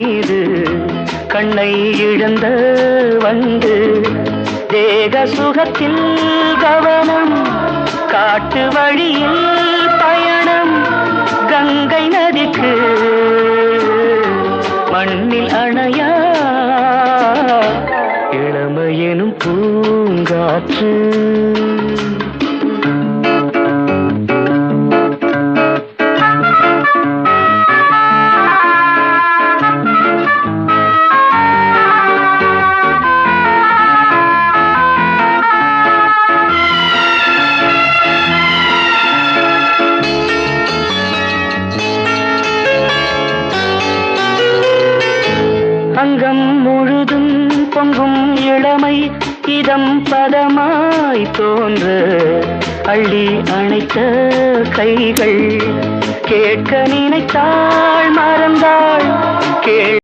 இது கண்ணை இழந்த வந்து தேக சுகத்தில் கவனம் காட்டு வழியில் பயணம் கங்கை நதிக்கு மண்ணில் அணையா இளமையெனும் பூங்காற்று அங்கம் முழுதும் பொங்கும் இளமை இதம் பதமாய் தோன்ற அள்ளி அணைத்த கைகள் கேட்க நினைத்தாள் மறந்தாள்